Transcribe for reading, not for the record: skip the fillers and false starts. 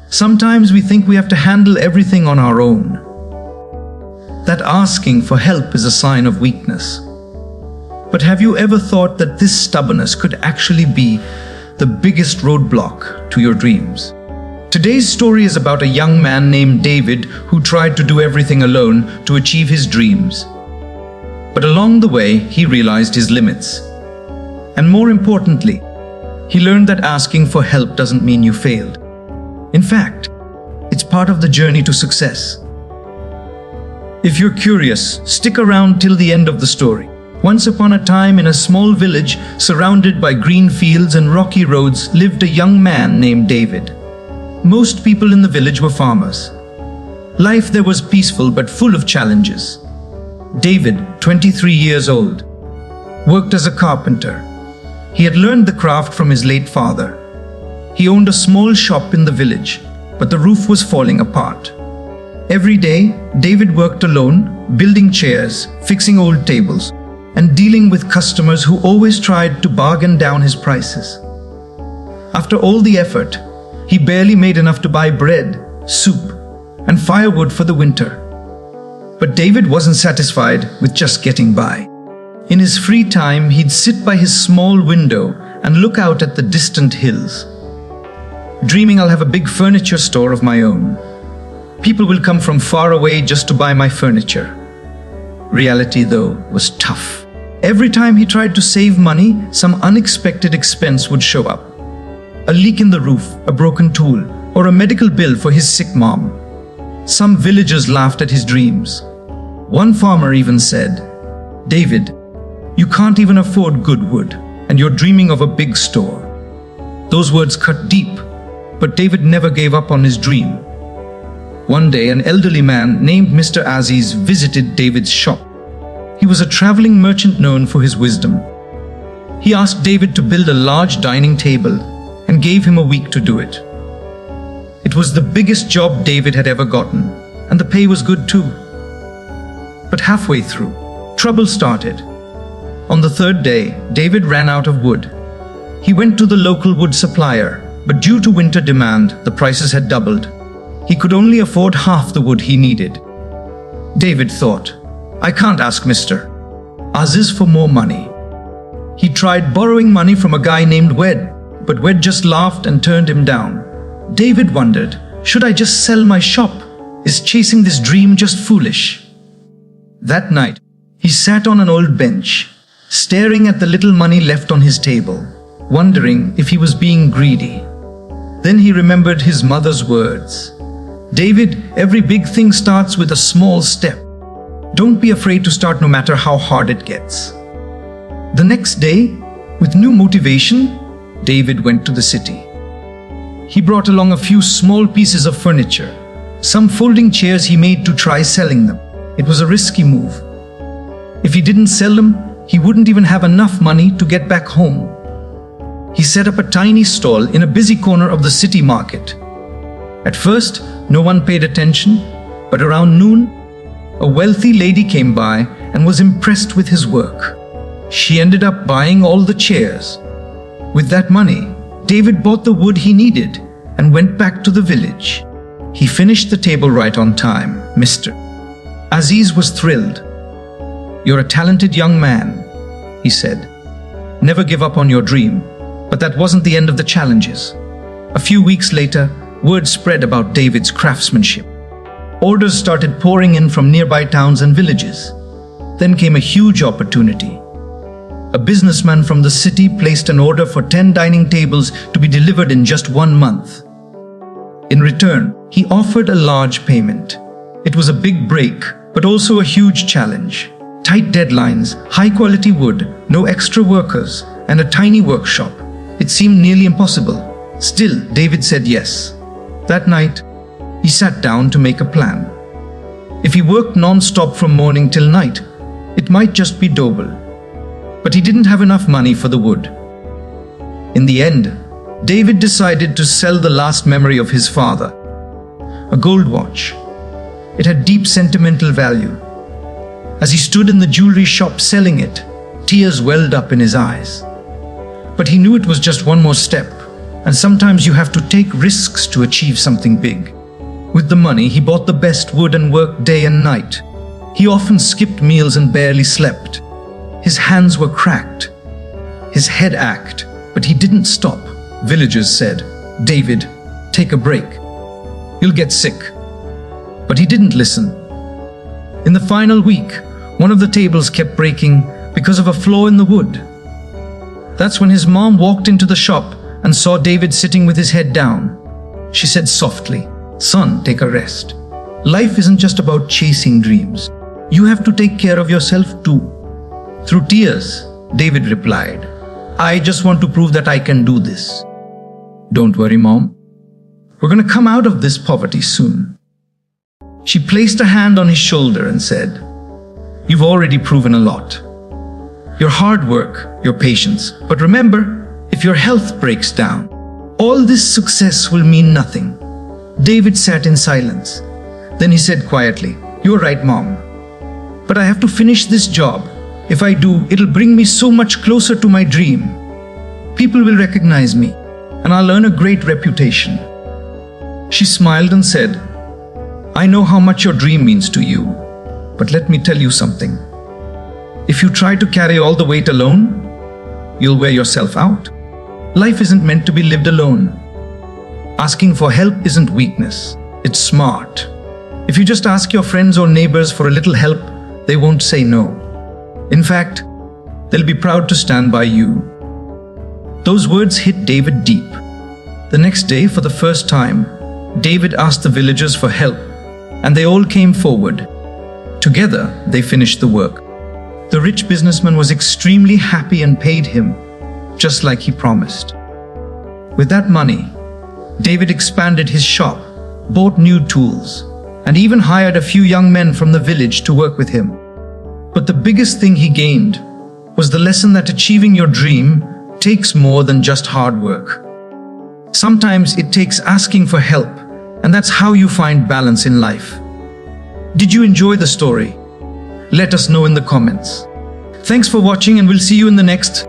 Sometimes we think we have to handle everything on our own. That asking for help is a sign of weakness. But have you ever thought that this stubbornness could actually be the biggest roadblock to your dreams? Today's story is about a young man named David who tried to do everything alone to achieve his dreams. But along the way, he realized his limits. And more importantly, he learned that asking for help doesn't mean you failed. In fact, it's part of the journey to success. If you're curious, stick around till the end of the story. Once upon a time, in a small village surrounded by green fields and rocky roads, lived a young man named David. Most people in the village were farmers. Life there was peaceful but full of challenges. David, 23 years old, worked as a carpenter. He had learned the craft from his late father. He owned a small shop in the village, but the roof was falling apart. Every day, David worked alone, building chairs, fixing old tables, and dealing with customers who always tried to bargain down his prices. After all the effort, he barely made enough to buy bread, soup, and firewood for the winter. But David wasn't satisfied with just getting by. In his free time, he'd sit by his small window and look out at the distant hills, dreaming I'll have a big furniture store of my own. People will come from far away just to buy my furniture. Reality, though, was tough. Every time he tried to save money, some unexpected expense would show up. A leak in the roof, a broken tool, or a medical bill for his sick mom. Some villagers laughed at his dreams. One farmer even said, "David, you can't even afford good wood, and you're dreaming of a big store." Those words cut deep, but David never gave up on his dream. One day, an elderly man named Mr. Aziz visited David's shop. He was a traveling merchant known for his wisdom. He asked David to build a large dining table and gave him a week to do it. It was the biggest job David had ever gotten, and the pay was good too. But halfway through, trouble started. On the third day, David ran out of wood. He went to the local wood supplier, but due to winter demand, the prices had doubled. He could only afford half the wood he needed. David thought, "I can't ask Mr. Aziz for more money." He tried borrowing money from a guy named Wed, but Wed just laughed and turned him down. David wondered, should I just sell my shop? Is chasing this dream just foolish? That night, he sat on an old bench, staring at the little money left on his table, wondering if he was being greedy. Then he remembered his mother's words. "David, every big thing starts with a small step. Don't be afraid to start no matter how hard it gets." The next day, with new motivation, David went to the city. He brought along a few small pieces of furniture. Some folding chairs he made to try selling them. It was a risky move. If he didn't sell them, he wouldn't even have enough money to get back home. He set up a tiny stall in a busy corner of the city market. At first, no one paid attention, but around noon, a wealthy lady came by and was impressed with his work. She ended up buying all the chairs. With that money, David bought the wood he needed and went back to the village. He finished the table right on time. Mr. Aziz was thrilled. "You're a talented young man," he said. "Never give up on your dream." But that wasn't the end of the challenges. A few weeks later, word spread about David's craftsmanship. Orders started pouring in from nearby towns and villages. Then came a huge opportunity. A businessman from the city placed an order for 10 dining tables to be delivered in just 1 month. In return, he offered a large payment. It was a big break, but also a huge challenge. Tight deadlines, high-quality wood, no extra workers, and a tiny workshop. It seemed nearly impossible. Still, David said yes. That night, he sat down to make a plan. If he worked non-stop from morning till night, it might just be doable. But he didn't have enough money for the wood. In the end, David decided to sell the last memory of his father, a gold watch. It had deep sentimental value. As he stood in the jewelry shop selling it, tears welled up in his eyes. But he knew it was just one more step. And sometimes you have to take risks to achieve something big. With the money, he bought the best wood and worked day and night. He often skipped meals and barely slept. His hands were cracked. His head ached, but he didn't stop. Villagers said, "David, take a break. You'll get sick." But he didn't listen. In the final week, one of the tables kept breaking because of a flaw in the wood. That's when his mom walked into the shop and saw David sitting with his head down. She said softly, "Son, take a rest. Life isn't just about chasing dreams. You have to take care of yourself too." Through tears, David replied, "I just want to prove that I can do this." "Don't worry, Mom. We're going to come out of this poverty soon." She placed a hand on his shoulder and said, "You've already proven a lot. Your hard work, your patience. But remember, if your health breaks down, all this success will mean nothing." David sat in silence. Then he said quietly, "You're right, Mom. But I have to finish this job. If I do, it'll bring me so much closer to my dream. People will recognize me, and I'll earn a great reputation." She smiled and said, "I know how much your dream means to you, but let me tell you something. If you try to carry all the weight alone, you'll wear yourself out. Life isn't meant to be lived alone. Asking for help isn't weakness, it's smart. If you just ask your friends or neighbors for a little help, they won't say no. In fact, they'll be proud to stand by you." Those words hit David deep. The next day, for the first time, David asked the villagers for help, and they all came forward. Together, they finished the work. The rich businessman was extremely happy and paid him, just like he promised. With that money, David expanded his shop, bought new tools, and even hired a few young men from the village to work with him. But the biggest thing he gained was the lesson that achieving your dream takes more than just hard work. Sometimes it takes asking for help, and that's how you find balance in life. Did you enjoy the story? Let us know in the comments. Thanks for watching, and we'll see you in the next